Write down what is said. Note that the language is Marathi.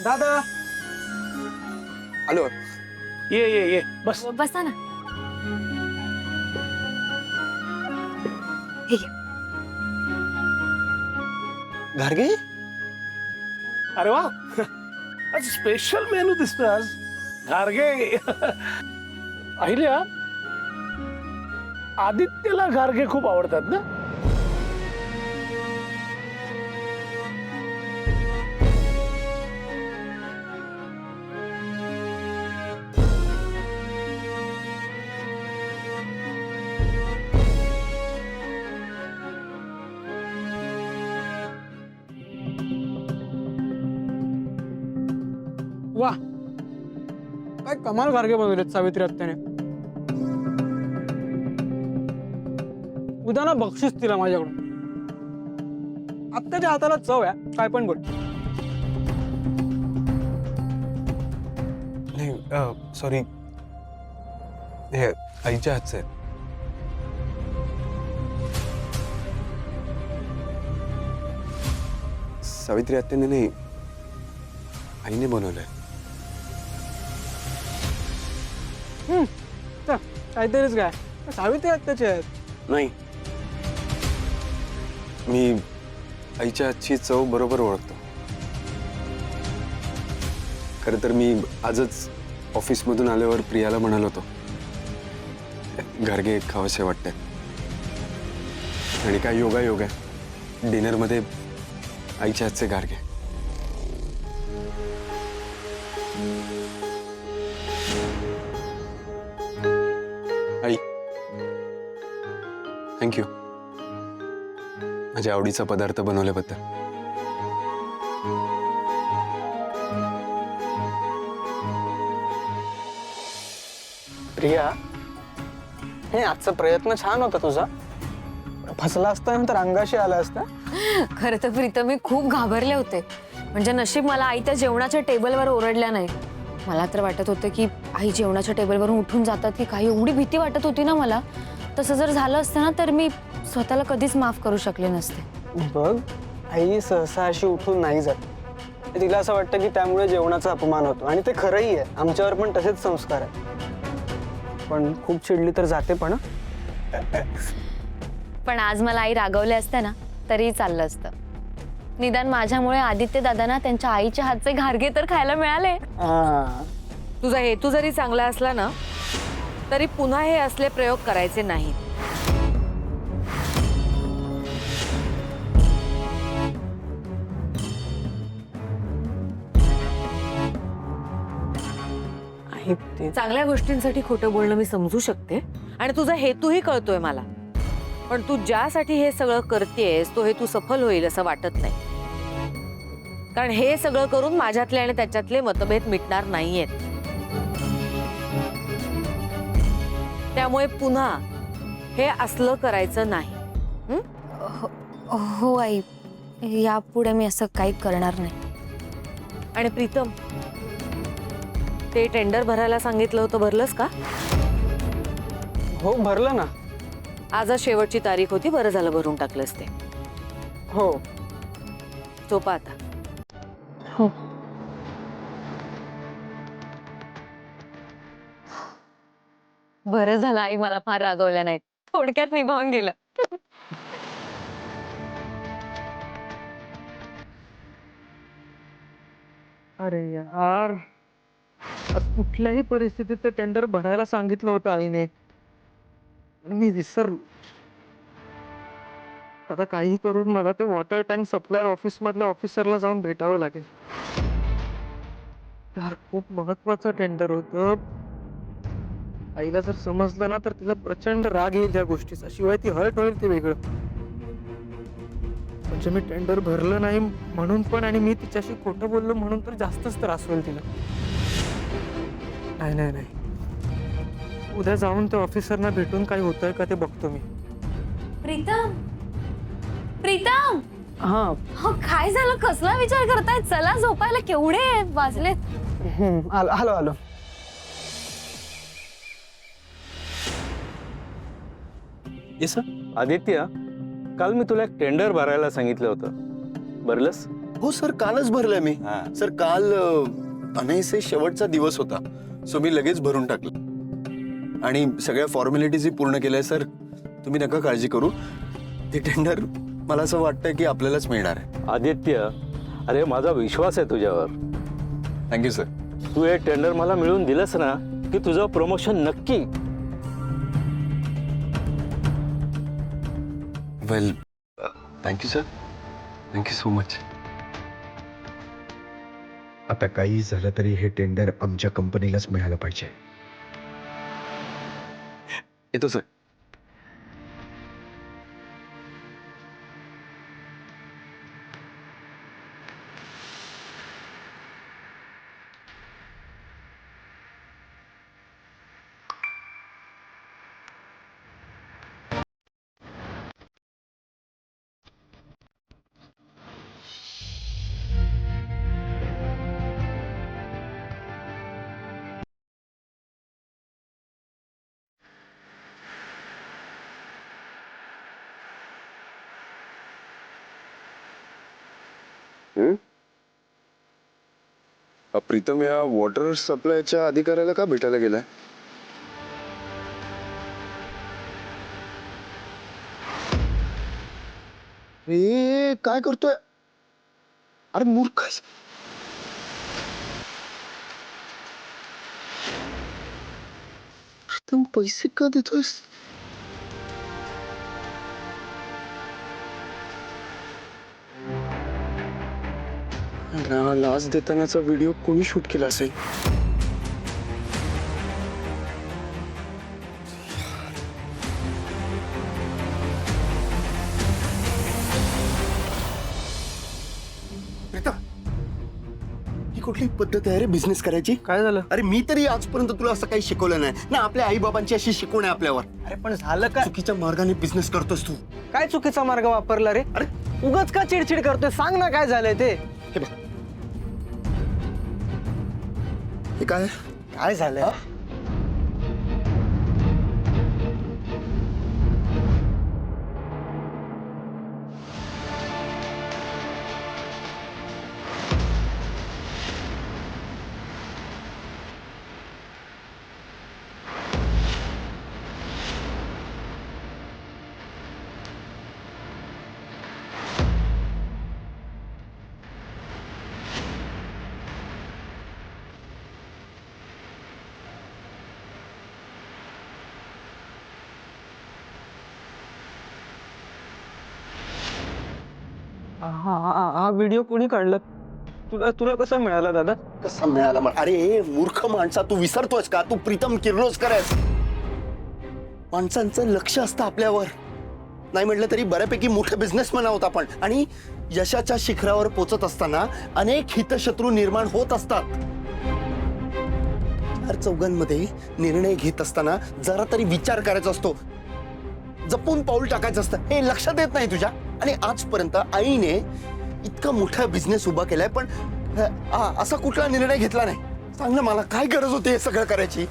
दादा आलो. ये बस. बसा ना. हे घ्या. घारगे, अरे वा, आज स्पेशल मेनू दिसतोय आज. घारगे. अहिल्या, आदित्यला घारगे खूप आवडतात ना? वाह, काय कमाल घारगे बनवलेत सावित्री आत्याने. उद्या ना बक्षीस दिला माझ्याकडून. आत्याच्या हाताला चव आहे, काय पण बोल. नाही सॉरी, हे आईच्या हातचं आहे. सावित्री आत्याने नाही, आईने बनवलंय. चल, काहीतरीच काय, सावित्री आत्याचे आहेत. नाही, मी आईच्या हातची चव बरोबर ओळखतो. खरं तर मी आजच ऑफिसमधून आल्यावर प्रियाला म्हणालो होतो, घारगे खावंसे वाटतंय. आणि काय योगायोग आहे, डिनरमध्ये आईच्या हातचे घारगे. आई, थँक्यू माझ्या आवडीचा पदार्थ बनवल्याबद्दल. प्रिया, हे आजचा प्रयत्न छान होता तुझा. फसला असता तर अंगाशी आला असता. खरं तर प्रीतम मी खूप घाबरले होते. म्हणजे नशीब मला आई त्या जेवणाच्या टेबलवर ओरडल्या नाही. मला तर वाटत होतं की आई जेवणाच्या टेबलवरून उठून जातात की काही. एवढी भीती वाटत होती ना मला. तसं जर झालं असतं ना तर मी स्वतःला कधीच माफ करू शकले नसते. बघ, आई सहसा अशी उठून नाही जात. तिला असं वाटतं की त्यामुळे जेवणाचा अपमान होतो. आणि ते खरंही आहे, आमच्यावर पण तसेच संस्कार आहेत. पण खूप चिडली तर जाते पण. पण आज मला आई रागवल्या असत्या ना तरीही चाललं असतं. निदान माझ्यामुळे आदित्य दादांना त्यांच्या आईच्या हातचे घारगे तर खायला मिळाले. तुझा हेतू जरी चांगला असला ना तरी पुन्हा हे असले प्रयोग करायचे नाहीत. चांगल्या गोष्टींसाठी खोटं बोलणं मी समजू शकते आणि तुझा हेतूही कळतोय मला. पण तू ज्यासाठी हे सगळं करतेस तो हेतू सफल होईल असं वाटत नाही. कारण हे सगळं करून माझ्यातले आणि त्याच्यातले मतभेद मिटणार नाहीयेत. त्यामुळे पुन्हा हे असलं करायचं नाही. हो आई, यापुढे मी असं काही करणार नाही. आणि प्रीतम, ते टेंडर भरायला सांगितलं होतं, भरलंस का? हो, भरलं ना. आजच शेवटची तारीख होती, बरं झालं भरून टाकलंस ते. हो. झोपा आता. हो. बरं झालं आई मला फार रागवल्या नाहीत. थोडक्यात निभावून गेलं. अरे यार, कुठल्याही परिस्थितीत ते टेंडर भरायला सांगितलं होतं आईने. मी विसरलो. आता काही करून मला ते वॉटर टँक सप्लायर ऑफिस मधल्या ऑफिसरला जाऊन भेटावं लागेल. यार, खूप महत्वाचं टेंडर होतं. आईला जर समजलं ना तर तिला प्रचंड राग येईल त्या गोष्टीचा. शिवाय ती हर्ट होईल ते वेगळं. म्हणजे मी टेंडर भरलं नाही म्हणून पण आणि मी तिच्याशी खोटं बोललो म्हणून तर जास्तच त्रास होईल तिला. नाही नाही नाही, उद्या जाऊन त्या ऑफिसरना भेटून काय होतंय का ते बघतो मी. प्रीतम, प्रीतम, हा, हो काय झालं? कसला विचार करताय? चला झोपायला, केवढे वाजले. आलो आलो. आदित्य, काल मी तुला एक टेंडर भरायला सांगितलं होतं, भरलंस? हो सर, कालच भरलंय मी. सर काल अनयसे शेवटचा दिवस होता, सो मी लगेच भरून टाकलं आणि सगळ्या फॉर्मॅलिटीज पूर्ण केल्या. सर तुम्ही नका काळजी करू, ते टेंडर मला असं वाटतं की आपल्यालाच मिळणार आहे. आदित्य, अरे माझा विश्वास आहे तुझ्यावर. Thank you sir. तू हे टेंडर मला मिळवून दिलंस ना की तुझं प्रमोशन नक्की. Well, thank you sir. Thank you so much. आता काही झालं तरी हे टेंडर आमच्या कंपनीलाच मिळालं पाहिजे. येतो सर. प्रीतम या वॉटर सप्लायच्या अधिकाऱ्याला का भेटायला गेलाय? ए काय करतोय? अरे मूर्ख. प्रीतम पैसे का देतोयस? लाच देतानाचा व्हिडिओ कोणी शूट केला असेल? ही कुठली पद्धत आहे रे बिझनेस करायची? काय झालं? अरे मी तरी आजपर्यंत तुला असं काही शिकवलं नाही ना. आपल्या आई बाबांची अशी शिकवण आहे आपल्यावर. अरे पण झालं काय? चुकीच्या मार्गाने बिझनेस करतोस तू. काय चुकीचा मार्ग वापरला रे? अरे उगाच का चिडचिड करतोय? सांग ना काय झालंय ते. हे बघ, हे काय? काय झालंय? हा व्हिडिओ कोणी काढला? तुला तुला कसा मिळाला दादा? कसा मिळाला मला? अरे मूर्ख माणसा, तू विसरतोयस का? तू प्रीतम किर्लोस्कर आहेस. माणसांचं लक्ष असतं आपल्यावर. नाही म्हटलं तरी बऱ्यापैकी मोठं बिझनेसमॅन आहोत आपण, आणि यशाच्या शिखरावर पोचत असताना अनेक हितशत्रू निर्माण होत असतात. चार चौघांमध्ये निर्णय घेत असताना जरा तरी विचार करायचा असतो, जपून पाऊल टाकायचं असतं. हे लक्षात येत नाही तुझ्या. आणि आजपर्यंत आईने इतका मोठा बिझनेस उभा केलाय, पण असा कुठला निर्णय घेतला नाही. सांग ना मला, काय गरज होती हे सगळं करायची?